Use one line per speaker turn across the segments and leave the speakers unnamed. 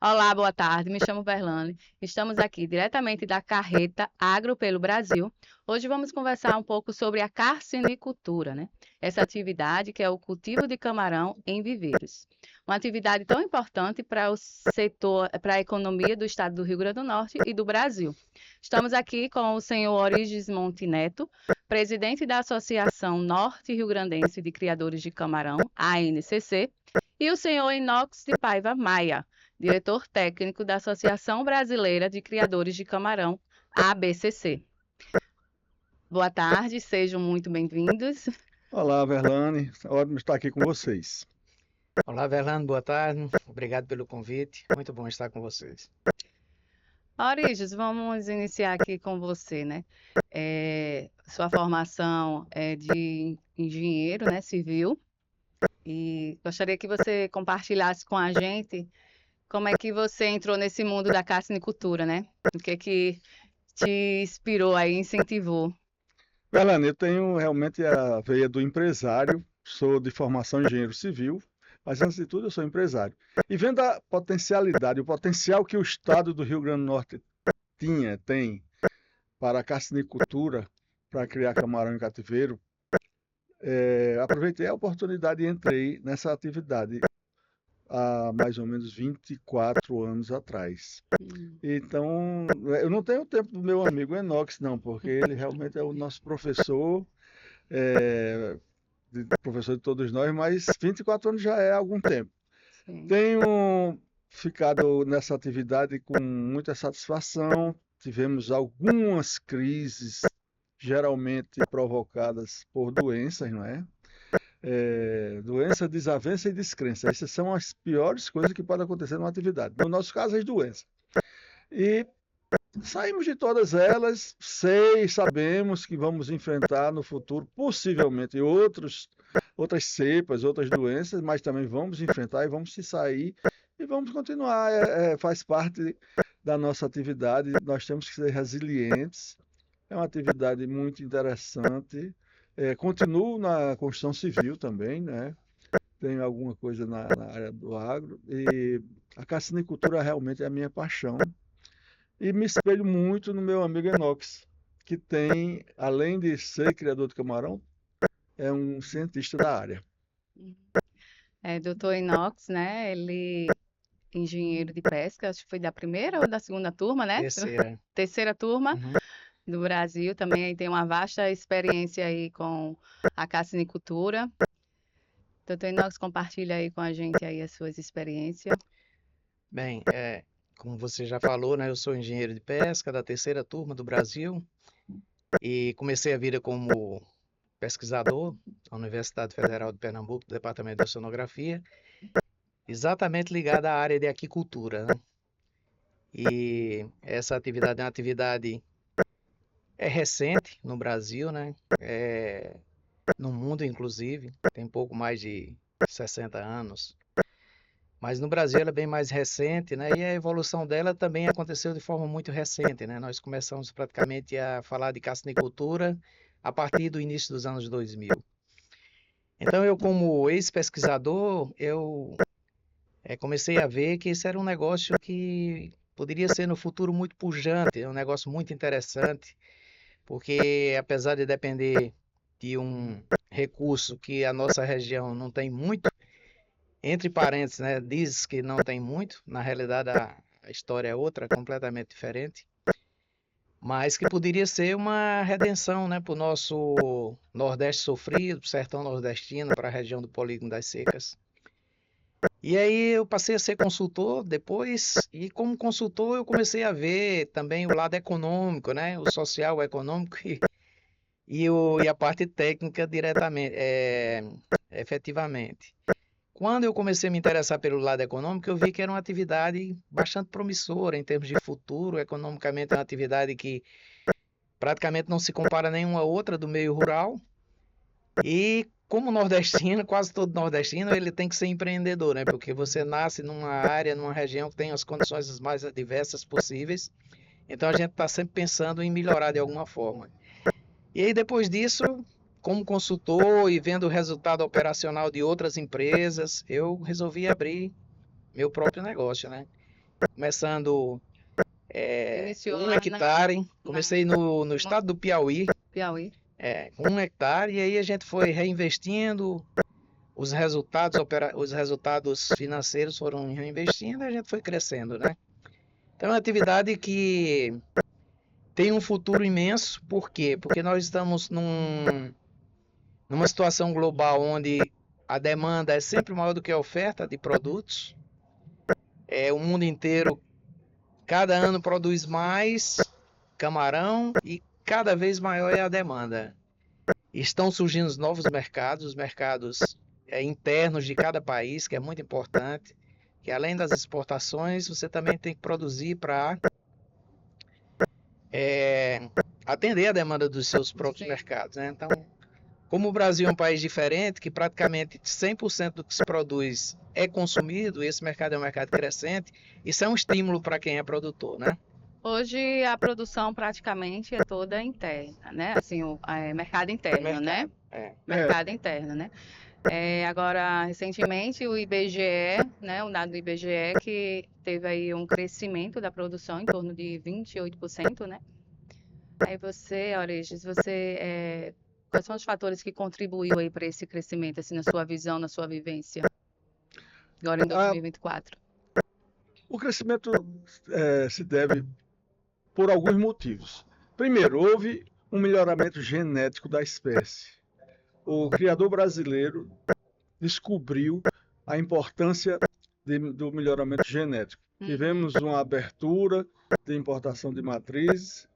Olá, boa tarde. Me chamo Verlane. Estamos aqui diretamente da Carreta Agro pelo Brasil. Hoje vamos conversar um pouco sobre a carcinicultura, né? Essa atividade que é o cultivo de camarão em viveiros. Uma atividade tão importante para o setor, para a economia do estado do Rio Grande do Norte e do Brasil. Estamos aqui com o senhor Origes Monte Neto, presidente da Associação Norte Rio Grandense de Criadores de Camarão, ANCC, e o senhor Inox de Paiva Maia, diretor técnico da Associação Brasileira de Criadores de Camarão, ABCC. Boa tarde, sejam muito bem-vindos.
Olá, Verlane. Ótimo estar aqui com vocês.
Olá, Verlane, boa tarde. Obrigado pelo convite. Muito bom estar com vocês.
Origes, vamos iniciar aqui com você, né? Sua formação é de engenheiro, né, civil, e gostaria que você compartilhasse com a gente como é que você entrou nesse mundo da carcinicultura, né? O que te inspirou aí, incentivou?
Verlane, eu tenho realmente a veia do empresário, sou de formação engenheiro civil, mas antes de tudo eu sou empresário. E vendo a potencialidade, o potencial que o estado do Rio Grande do Norte tem para a carcinicultura, para criar camarão em cativeiro, aproveitei a oportunidade e entrei nessa atividade há mais ou menos 24 anos atrás. Então, eu não tenho o tempo do meu amigo Enox, não, porque ele realmente é o nosso professor, professor de todos nós, mas 24 anos já é algum tempo.
Sim.
Tenho ficado nessa atividade com muita satisfação, tivemos algumas crises, geralmente provocadas por doenças, não é? Doença, desavença e descrença. Essas são as piores coisas que podem acontecer numa atividade. No nosso caso, as doenças. E saímos de todas elas, sabemos que vamos enfrentar no futuro, possivelmente, outras cepas, outras doenças, mas também vamos enfrentar e vamos se sair e vamos continuar. Faz parte da nossa atividade, nós temos que ser resilientes. É uma atividade muito interessante. Continuo na construção civil também, né? Tenho alguma coisa na área do agro e a carcinicultura realmente é a minha paixão. E me espelho muito no meu amigo Enox, que tem, além de ser criador de camarão, é um cientista da área.
Doutor Inox, né? Ele engenheiro de pesca, acho que foi da primeira ou da segunda turma, né?
Terceira.
Terceira turma.
Uhum.
Do Brasil, também tem uma vasta experiência aí com a carcinicultura. Doutor Inox, compartilha aí com a gente aí as suas experiências.
Bem, como você já falou, né, eu sou engenheiro de pesca da terceira turma do Brasil e comecei a vida como pesquisador na Universidade Federal de Pernambuco, Departamento de Oceanografia, exatamente ligado à área de aquicultura, né? E essa atividade é uma atividade recente no Brasil, né? No mundo, inclusive, tem pouco mais de 60 anos. Mas no Brasil ela é bem mais recente, né? E a evolução dela também aconteceu de forma muito recente, né? Nós começamos praticamente a falar de carcinicultura a partir do início dos anos 2000. Então eu, como ex-pesquisador, eu comecei a ver que esse era um negócio que poderia ser no futuro muito pujante, um negócio muito interessante, porque apesar de depender de um recurso que a nossa região não tem muito, entre parênteses, né, diz que não tem muito, na realidade a história é outra, completamente diferente, mas que poderia ser uma redenção, né, para o nosso Nordeste sofrido, sertão nordestino, para a região do Polígono das Secas. E aí eu passei a ser consultor depois, e como consultor eu comecei a ver também o lado econômico, né, o social, o econômico e a parte técnica diretamente, efetivamente. Quando eu comecei a me interessar pelo lado econômico, eu vi que era uma atividade bastante promissora em termos de futuro. Economicamente é uma atividade que praticamente não se compara a nenhuma outra do meio rural. E como nordestino, quase todo nordestino, ele tem que ser empreendedor, né? Porque você nasce numa área, numa região que tem as condições as mais adversas possíveis. Então a gente está sempre pensando em melhorar de alguma forma. E aí depois disso, como consultor e vendo o resultado operacional de outras empresas, eu resolvi abrir meu próprio negócio, né? começando
Iniciou
um
lá
hectare. Comecei no estado do Piauí,
Piauí.
com 1 hectare, e aí a gente foi reinvestindo. Os resultados financeiros foram reinvestindo e a gente foi crescendo, né? Então é uma atividade que tem um futuro imenso. Por quê? Porque nós estamos numa situação global onde a demanda é sempre maior do que a oferta de produtos. O mundo inteiro, cada ano produz mais camarão e cada vez maior é a demanda. Estão surgindo os novos mercados, os mercados internos de cada país, que é muito importante, que além das exportações, você também tem que produzir para atender a demanda dos seus próprios mercados, né? Então, como o Brasil é um país diferente, que praticamente 100% do que se produz é consumido, esse mercado é um mercado crescente, isso é um estímulo para quem é produtor, né?
Hoje a produção praticamente é toda interna, né? Assim, mercado interno, né? Mercado interno, né? Agora, recentemente, o IBGE, né, o dado do IBGE, que teve aí um crescimento da produção em torno de 28%, né? Aí você, Orestes, quais são os fatores que contribuíram aí para esse crescimento, assim, na sua visão, na sua vivência, agora em 2024?
O crescimento se deve por alguns motivos. Primeiro, houve um melhoramento genético da espécie. O criador brasileiro descobriu a importância do melhoramento genético. Tivemos uma abertura de importação de matrizes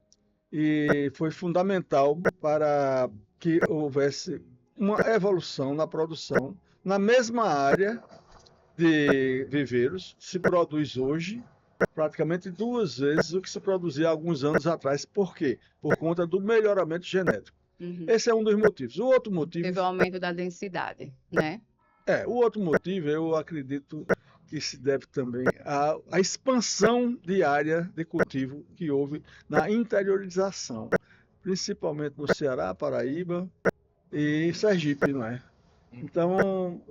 e foi fundamental para que houvesse uma evolução na produção. Na mesma área de viveiros, se produz hoje praticamente 2 vezes o que se produzia há alguns anos atrás. Por quê? Por conta do melhoramento genético. Esse é um dos motivos. O outro motivo...
Teve o aumento da densidade, né?
O outro motivo, eu acredito que se deve também à expansão de área de cultivo que houve na interiorização, principalmente no Ceará, Paraíba e Sergipe, não é? Então,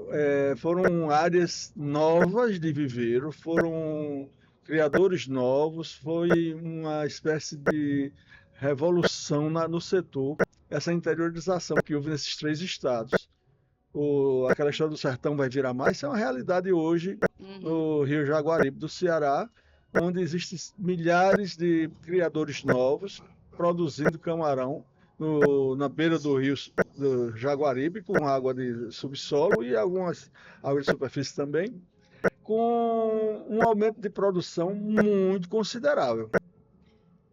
foram áreas novas de viveiro, foram criadores novos, foi uma espécie de revolução no setor, essa interiorização que houve nesses 3 estados. Aquela história do sertão vai virar mais, isso é uma realidade hoje no Rio Jaguaribe do Ceará, onde existem milhares de criadores novos produzindo camarão na beira do rio do Jaguaribe, com água de subsolo e algumas águas de superfície também, com um aumento de produção muito considerável.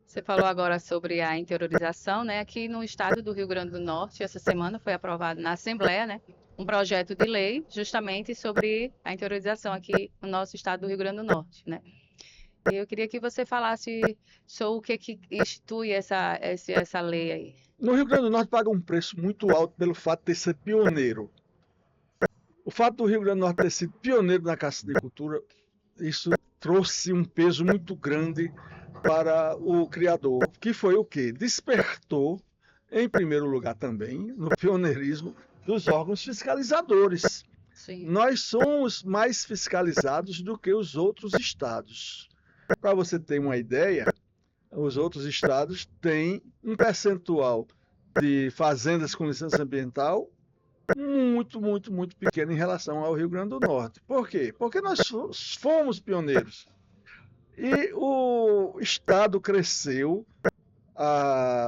Você falou agora sobre a interiorização, né? Aqui no estado do Rio Grande do Norte, essa semana foi aprovado na Assembleia, né, um projeto de lei justamente sobre a interiorização aqui no nosso estado do Rio Grande do Norte, né? E eu queria que você falasse sobre o que institui essa lei aí.
No Rio Grande do Norte paga um preço muito alto pelo fato de ser pioneiro. O fato do Rio Grande do Norte ter sido pioneiro na cassinicultura, isso trouxe um peso muito grande para o criador, que foi o quê? Despertou, em primeiro lugar também, no pioneirismo dos órgãos fiscalizadores.
Sim.
Nós somos mais fiscalizados do que os outros estados. Para você ter uma ideia, os outros estados têm um percentual de fazendas com licença ambiental muito, muito, muito pequeno em relação ao Rio Grande do Norte. Por quê? Porque nós fomos pioneiros. E o estado cresceu,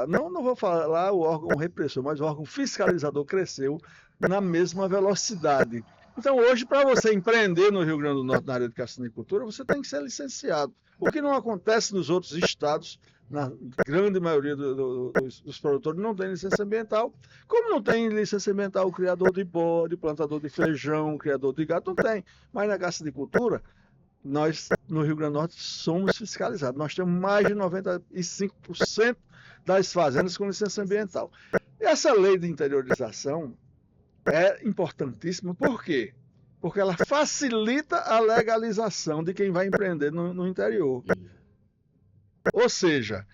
não vou falar o órgão repressor, mas o órgão fiscalizador cresceu na mesma velocidade. Então hoje, para você empreender no Rio Grande do Norte na área de cassinicultura, você tem que ser licenciado. O que não acontece nos outros estados, na grande maioria dos produtores não tem licença ambiental. Como não tem licença ambiental o criador de bode, plantador de feijão, criador de gado, não tem. Mas na cassinicultura, nós no Rio Grande do Norte somos fiscalizados. Nós temos mais de 95% das fazendas com licença ambiental. Essa lei de interiorização é importantíssima. Por quê? Porque ela facilita a legalização de quem vai empreender no interior. Ou seja,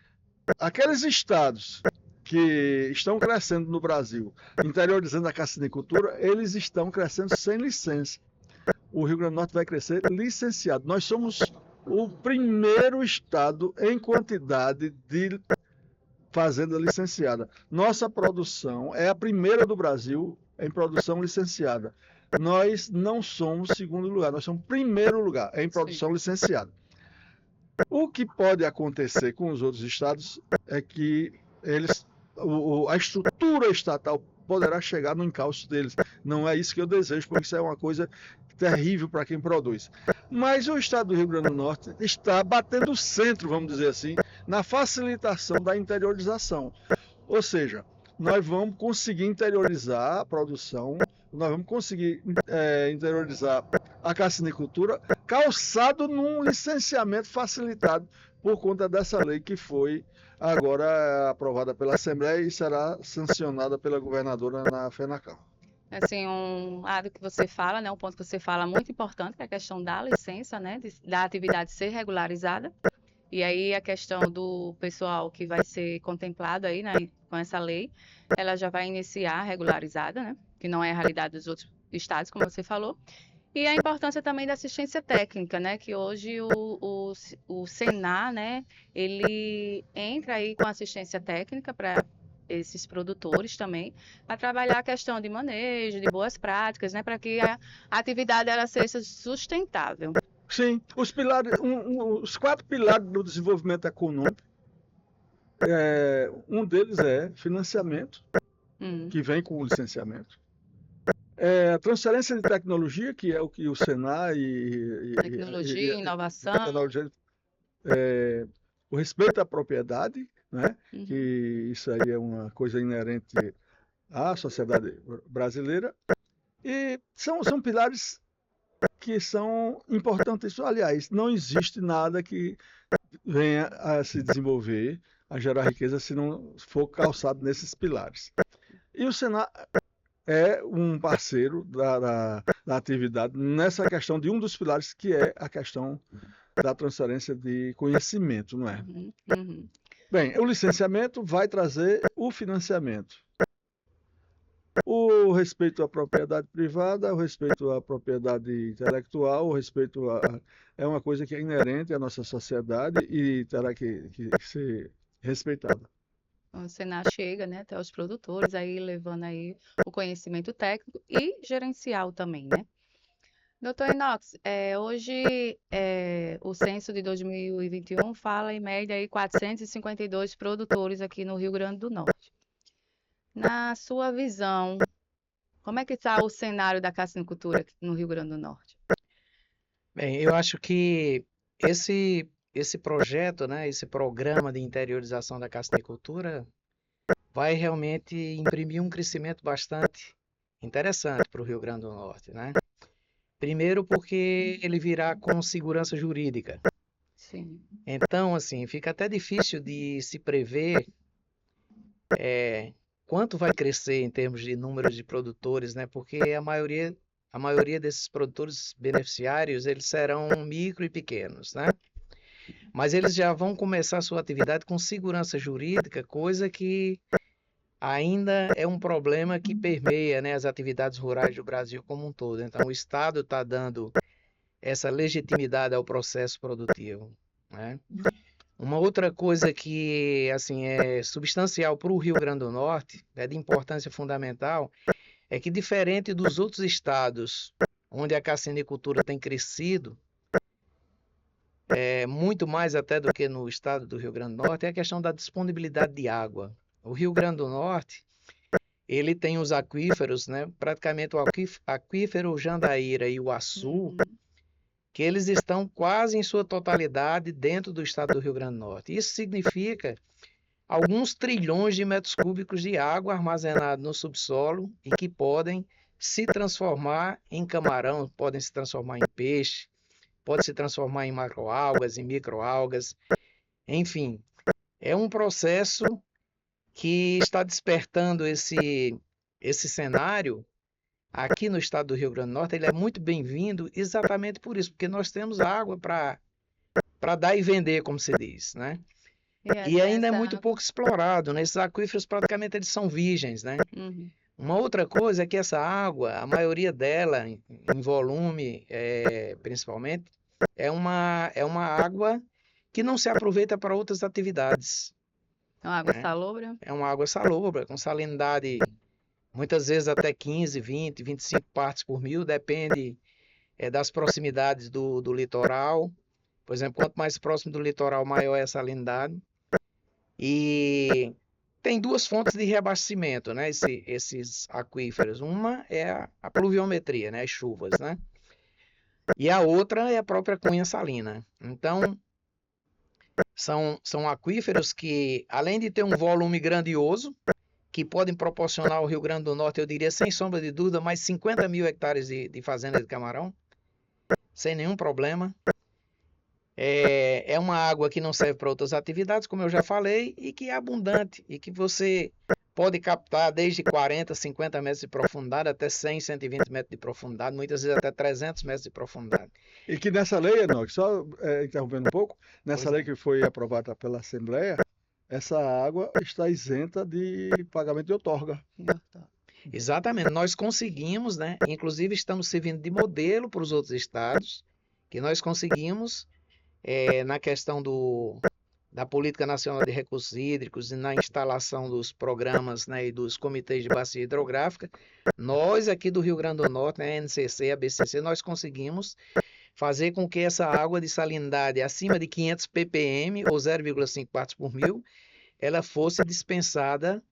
aqueles estados que estão crescendo no Brasil, interiorizando a cassinicultura, eles estão crescendo sem licença. O Rio Grande do Norte vai crescer licenciado. Nós somos o primeiro estado em quantidade de fazenda licenciada. Nossa produção é a primeira do Brasil em produção licenciada. Nós não somos segundo lugar, nós somos primeiro lugar em produção licenciada. O que pode acontecer com os outros estados é que a estrutura estatal poderá chegar no encalço deles. Não é isso que eu desejo, porque isso é uma coisa terrível para quem produz. Mas o estado do Rio Grande do Norte está batendo o centro, vamos dizer assim, na facilitação da interiorização. Ou seja, nós vamos conseguir interiorizar a produção, nós vamos conseguir interiorizar a carcinicultura calçado num licenciamento facilitado por conta dessa lei que foi agora aprovada pela Assembleia e será sancionada pela governadora na FENACAM.
Assim, um lado que você fala, né, um ponto que você fala muito importante, que é a questão da licença, né, da atividade ser regularizada. E aí a questão do pessoal que vai ser contemplado aí, né, com essa lei, ela já vai iniciar regularizada, né, que não é a realidade dos outros estados, como você falou. E a importância também da assistência técnica, né, que hoje o Senar, né, ele entra aí com assistência técnica para esses produtores também, para trabalhar a questão de manejo, de boas práticas, né, para que a atividade ela seja sustentável.
Sim, os pilares, os 4 pilares do desenvolvimento econômico, um deles é financiamento, que vem com o licenciamento. A transferência de tecnologia, que é o que o Senar
Tecnologia, inovação.
O respeito à propriedade, né? Que isso aí é uma coisa inerente à sociedade brasileira. E são pilares que são importantes. Aliás, não existe nada que venha a se desenvolver, a gerar riqueza, se não for calçado nesses pilares. E o Senar é um parceiro da atividade nessa questão de um dos pilares, que é a questão da transferência de conhecimento, não é? Bem, o licenciamento vai trazer o financiamento. O respeito à propriedade privada, o respeito à propriedade intelectual, é uma coisa que é inerente à nossa sociedade e terá que ser respeitada.
O Senar chega, né, até os produtores, aí levando aí o conhecimento técnico e gerencial também, né? Doutor Inox, hoje o censo de 2021 fala em média aí 452 produtores aqui no Rio Grande do Norte. Na sua visão, como é que está o cenário da carcinicultura aqui no Rio Grande do Norte?
Bem, eu acho que esse projeto, né, esse programa de interiorização da carcinicultura vai realmente imprimir um crescimento bastante interessante para o Rio Grande do Norte, né? Primeiro porque ele virá com segurança jurídica.
Sim.
Então, assim, fica até difícil de se prever quanto vai crescer em termos de número de produtores, né? Porque a maioria desses produtores beneficiários, eles serão micro e pequenos, né? Mas eles já vão começar a sua atividade com segurança jurídica, coisa que ainda é um problema que permeia, né, as atividades rurais do Brasil como um todo. Então, o Estado está dando essa legitimidade ao processo produtivo, né? Uma outra coisa que assim é substancial para o Rio Grande do Norte, é de importância fundamental, é que diferente dos outros estados onde a carcinicultura tem crescido, muito mais até do que no estado do Rio Grande do Norte, é a questão da disponibilidade de água. O Rio Grande do Norte, ele tem os aquíferos, né? Praticamente o aquífero Jandaíra e o Açu, que eles estão quase em sua totalidade dentro do estado do Rio Grande do Norte. Isso significa alguns trilhões de metros cúbicos de água armazenada no subsolo e que podem se transformar em camarão, podem se transformar em peixe, podem se transformar em macroalgas, em microalgas, enfim. É um processo que está despertando esse cenário aqui no estado do Rio Grande do Norte. Ele é muito bem-vindo exatamente por isso, porque nós temos água para dar e vender, como se diz, né? E ainda é muito pouco explorado, né? Esses aquíferos praticamente eles são virgens, né? Uma outra coisa é que essa água, a maioria dela, em volume principalmente, é uma água que não se aproveita para outras atividades.
É uma água
né?
salobra.
É uma água salobra, com salinidade muitas vezes até 15, 20, 25 partes por mil, depende das proximidades do litoral. Por exemplo, quanto mais próximo do litoral, maior é a salinidade. E tem duas fontes de reabastecimento, né? Esses aquíferos. Uma é a pluviometria, né? As chuvas, né? E a outra é a própria cunha salina. Então, são aquíferos que, além de ter um volume grandioso, que podem proporcionar ao Rio Grande do Norte, eu diria, sem sombra de dúvida, mais 50 mil hectares de fazenda de camarão, sem nenhum problema. É uma água que não serve para outras atividades, como eu já falei, e que é abundante, e que você pode captar desde 40, 50 metros de profundidade até 100, 120 metros de profundidade, muitas vezes até 300 metros de profundidade.
E que nessa lei, Enoque, só interrompendo um pouco, nessa
Pois
lei
é.
que foi aprovada pela Assembleia, essa água está isenta de pagamento de outorga.
Exatamente, nós conseguimos, né? Inclusive estamos servindo de modelo para os outros estados, que nós conseguimos na questão da Política Nacional de Recursos Hídricos e na instalação dos programas, né, e dos comitês de bacia hidrográfica. Nós aqui do Rio Grande do Norte, né, a NCC, a BCC, nós conseguimos fazer com que essa água de salinidade acima de 500 ppm ou 0,5 partes por mil, ela fosse dispensada,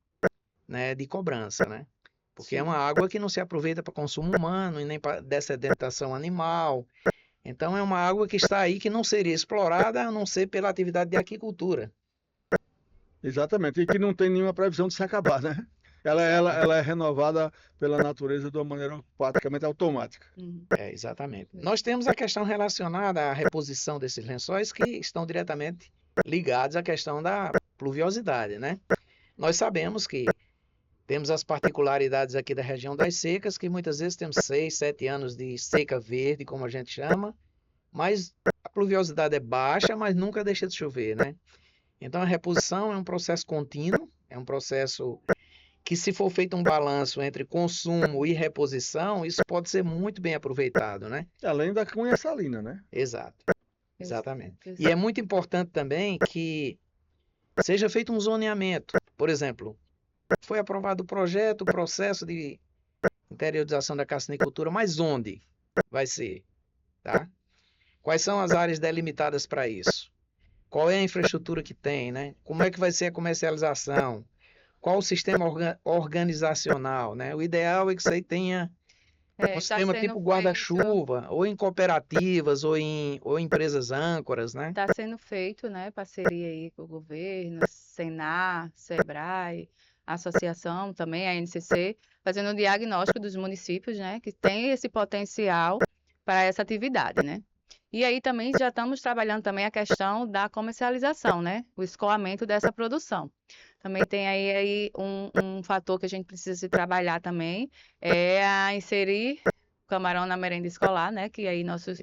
né, de cobrança, né? Porque é uma água que não se aproveita para consumo humano e nem para dessedentação animal. Então é uma água que está aí que não seria explorada a não ser pela atividade de aquicultura.
Exatamente, e que não tem nenhuma previsão de se acabar, né? Ela é renovada pela natureza de uma maneira praticamente automática.
Exatamente. Nós temos a questão relacionada à reposição desses lençóis que estão diretamente ligados à questão da pluviosidade, né? Nós sabemos que temos as particularidades aqui da região das secas, que muitas vezes temos 6, 7 anos de seca verde, como a gente chama, mas a pluviosidade é baixa, mas nunca deixa de chover, né? Então a reposição é um processo contínuo, é um processo que, se for feito um balanço entre consumo e reposição, isso pode ser muito bem aproveitado, né?
Além da cunha salina, né?
Exato, exatamente.
Exato.
E é muito importante também que seja feito um zoneamento. Por exemplo, foi aprovado o projeto, o processo de interiorização da carcinicultura, mas onde vai ser? Tá? Quais são as áreas delimitadas para isso? Qual é a infraestrutura que tem, né? Como é que vai ser a comercialização? Qual o sistema organizacional, né? O ideal é que isso aí tenha um
Está
sistema
sendo
tipo
feito,
guarda-chuva, ou em cooperativas, ou em empresas âncoras, né?
está sendo feito, né? Parceria aí com o governo, Senar, Sebrae, a associação também, a NCC, fazendo um diagnóstico dos municípios, né? Que tem esse potencial para essa atividade, né? E aí também já estamos trabalhando também a questão da comercialização, né? O escoamento dessa produção. Também tem aí um fator que a gente precisa se trabalhar também, é a inserir o camarão na merenda escolar, né? Que aí nossos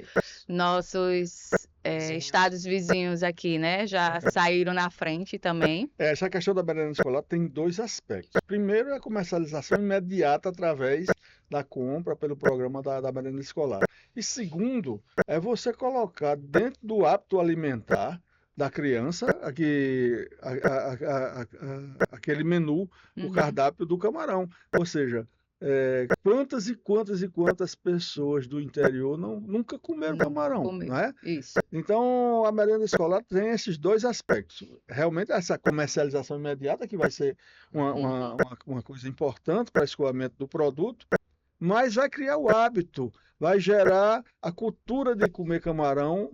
estados vizinhos aqui, né? Já saíram na frente também.
Essa questão da merenda escolar tem dois aspectos. Primeiro é a comercialização imediata através da compra pelo programa da merenda escolar. E segundo, é você colocar dentro do hábito alimentar da criança aquele menu, o cardápio do camarão. Ou seja, quantas e quantas pessoas do interior nunca comeram camarão, não é?
Isso.
Então, a merenda escolar tem esses dois aspectos. Realmente, essa comercialização imediata, que vai ser uma coisa importante para o escoamento do produto, mas vai criar o hábito, vai gerar a cultura de comer camarão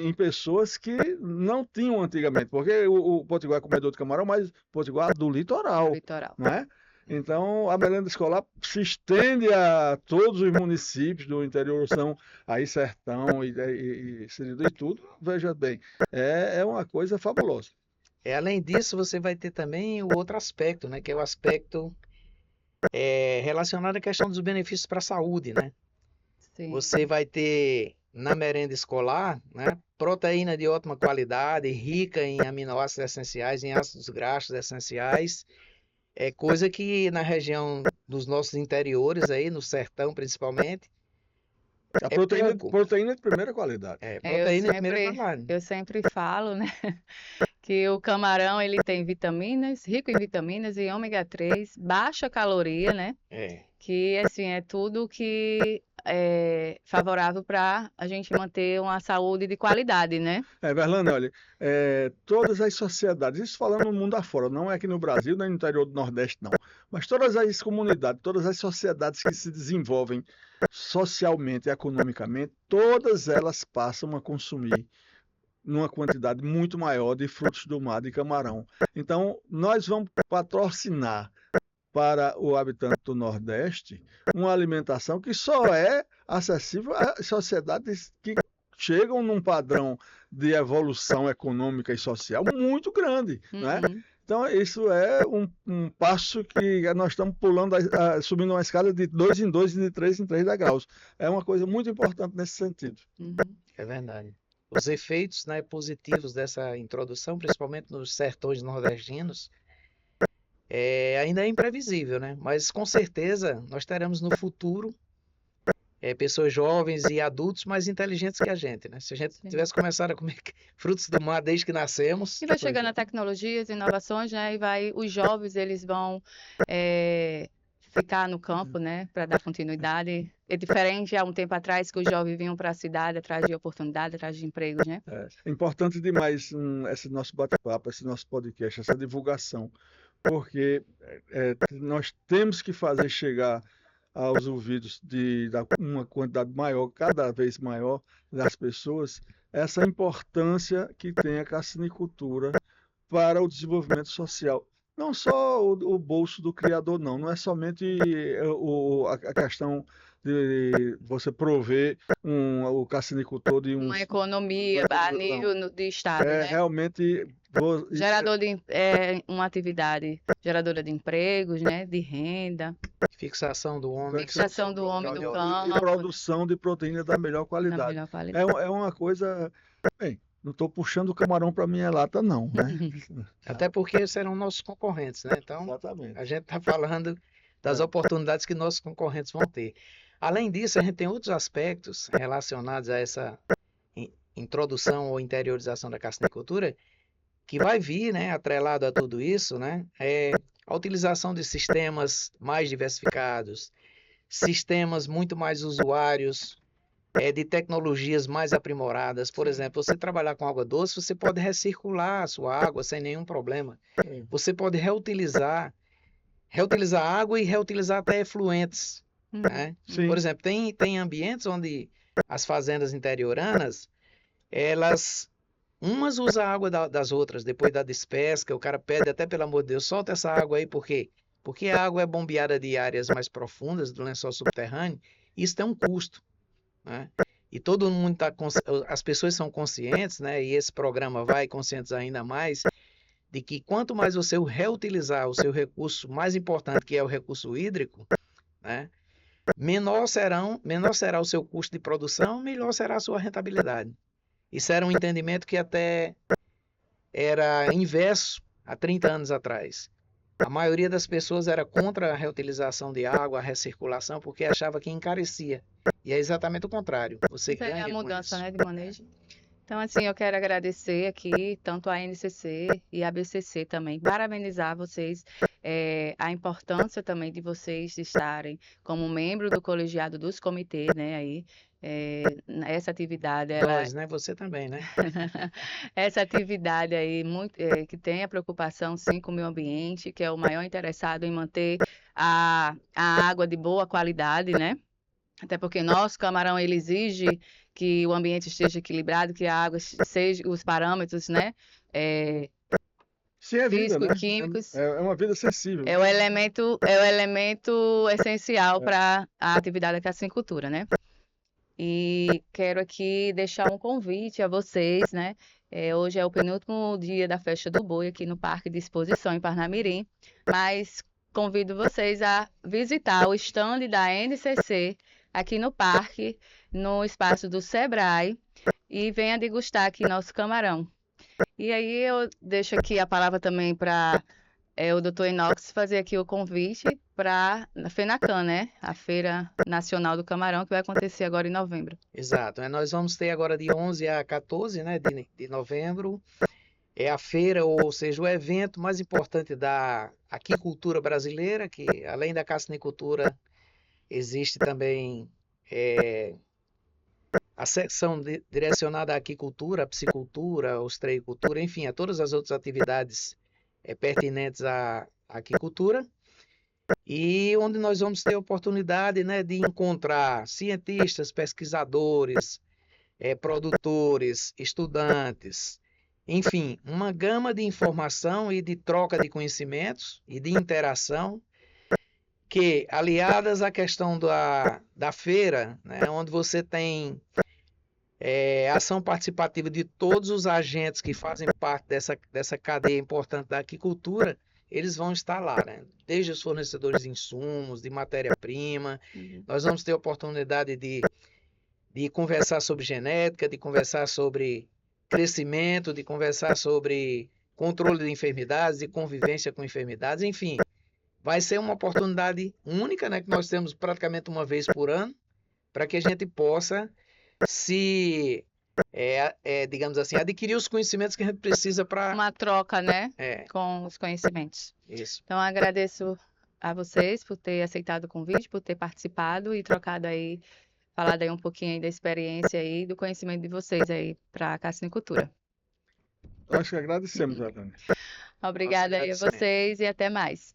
em pessoas que não tinham antigamente, porque o potiguar é comedor de camarão, mas o potiguar do litoral, não é? Então, a merenda escolar se estende a todos os municípios do interior, são aí Sertão e Seridó e tudo. Veja bem, é uma coisa fabulosa.
Além disso, você vai ter também o outro aspecto, né? Que é o aspecto relacionado à questão dos benefícios para a saúde, né?
Sim.
Você vai ter na merenda escolar, né, proteína de ótima qualidade, rica em aminoácidos essenciais, em ácidos graxos essenciais, coisa que na região dos nossos interiores, aí, no sertão principalmente,
A
É
proteína,
pouco.
proteína de primeira qualidade.
Proteína de primeira qualidade.
Eu sempre falo, né, que o camarão ele tem vitaminas, rico em vitaminas e ômega 3, baixa caloria, né? Que assim é tudo que é favorável para a gente manter uma saúde de qualidade, né?
Verlane, olha, todas as sociedades, isso falando no mundo afora, não é aqui no Brasil, nem no interior do Nordeste, não, mas todas as comunidades, todas as sociedades que se desenvolvem socialmente e economicamente, todas elas passam a consumir numa quantidade muito maior de frutos do mar, de camarão. Então, nós vamos patrocinar para o habitante do Nordeste uma alimentação que só é acessível a sociedades que chegam num padrão de evolução econômica e social muito grande, né?
Uhum.
Então, isso é um passo que nós estamos pulando, subindo uma escala de 2 em 2 e de 3 em 3 degraus. É uma coisa muito importante nesse sentido.
Uhum.
É verdade. Os efeitos, né, positivos dessa introdução, principalmente nos sertões nordestinos, ainda é imprevisível, né? Mas com certeza nós teremos no futuro pessoas jovens e adultos mais inteligentes que a gente, né? Se a gente
Sim.
tivesse começado a comer frutos do mar desde que nascemos,
E vai chegando a tecnologias, inovações, né? E os jovens eles vão ficar no campo, né? Para dar continuidade. É diferente há um tempo atrás que os jovens vinham para a cidade atrás de oportunidade, atrás de empregos, né?
É importante demais esse nosso bate-papo, esse nosso podcast, essa divulgação, porque nós temos que fazer chegar aos ouvidos de uma quantidade maior, cada vez maior, das pessoas, essa importância que tem a carcinicultura para o desenvolvimento social. Não só o bolso do criador, não é somente a questão de você prover o carcinicultor de
Uma economia a nível de estado, né?
Realmente
uma atividade geradora de empregos, né? De renda.
Fixação do homem.
Fixação do homem do campo.
E produção de proteína da melhor qualidade.
Da melhor qualidade.
É uma coisa... Bem, não estou puxando o camarão para minha lata, não, né?
Até porque serão nossos concorrentes, né? Então,
exatamente.
A gente está falando das oportunidades que nossos concorrentes vão ter. Além disso, a gente tem outros aspectos relacionados a essa introdução ou interiorização da carcinicultura que vai vir, né, atrelado a tudo isso, né? A utilização de sistemas mais diversificados, sistemas muito mais usuários, de tecnologias mais aprimoradas. Por exemplo, você trabalhar com água doce, você pode recircular a sua água sem nenhum problema. Você pode reutilizar água e reutilizar até efluentes. Né? Por exemplo, tem ambientes onde as fazendas interioranas, umas usam a água das outras, depois da despesca, o cara pede até, pelo amor de Deus, solta essa água aí, por quê? Porque a água é bombeada de áreas mais profundas, do lençol subterrâneo, e isso tem um custo. Né? E todo mundo as pessoas são conscientes, né? E esse programa vai conscientizar ainda mais de que quanto mais você reutilizar o seu recurso mais importante, que é o recurso hídrico, né? Menor será o seu custo de produção, melhor será a sua rentabilidade. Isso era um entendimento que até era inverso há 30 anos atrás. A maioria das pessoas era contra a reutilização de água, a recirculação, porque achava que encarecia. E é exatamente o contrário. Você ganha
a mudança,
com isso.
né, de manejo. Então, assim, eu quero agradecer aqui tanto a NCC e a BCC também, parabenizar vocês, a importância também de vocês estarem como membro do colegiado dos comitês, né, aí, essa atividade,
Nós, né? Você também, né?
essa atividade aí, que tem a preocupação, sim, com o meio ambiente, que é o maior interessado em manter a água de boa qualidade, né? Até porque nosso camarão, ele exige que o ambiente esteja equilibrado, que a água seja, os parâmetros, né?
Sim, é vida,
Físicos
né?
e químicos.
É uma vida sensível.
É o elemento essencial para a atividade da carcinicultura, né? E quero aqui deixar um convite a vocês, né? Hoje é o penúltimo dia da Festa do Boi aqui no Parque de Exposição em Parnamirim, mas convido vocês a visitar o stand da NCC aqui no parque, no espaço do Sebrae, e venha degustar aqui nosso camarão. E aí eu deixo aqui a palavra também para o Dr. Inox fazer aqui o convite para a FENACAM, né? A Feira Nacional do Camarão, que vai acontecer agora em novembro.
Exato. Nós vamos ter agora de 11 a 14, né, de novembro. É a feira, ou seja, o evento mais importante da aquicultura brasileira, que além da cassinicultura, existe também a secção direcionada à aquicultura, à piscicultura, à ostreicultura, enfim, a todas as outras atividades pertinentes à aquicultura, e onde nós vamos ter a oportunidade, né, de encontrar cientistas, pesquisadores, produtores, estudantes, enfim, uma gama de informação e de troca de conhecimentos e de interação que, aliadas à questão da feira, né, onde você tem ação participativa de todos os agentes que fazem parte dessa cadeia importante da aquicultura, eles vão estar lá, né? Desde os fornecedores de insumos, de matéria-prima. Nós vamos ter a oportunidade de conversar sobre genética, de conversar sobre crescimento, de conversar sobre controle de enfermidades, de convivência com enfermidades, enfim. Vai ser uma oportunidade única, né, que nós temos praticamente uma vez por ano, para que a gente possa digamos assim, adquirir os conhecimentos que a gente precisa para...
Uma troca, né? Com os conhecimentos.
Isso.
Então, agradeço a vocês por ter aceitado o convite, por ter participado e trocado aí, falado aí um pouquinho aí da experiência aí, do conhecimento de vocês aí para a cassinicultura.
Acho que agradecemos, Elane.
Obrigada aí a vocês e até mais.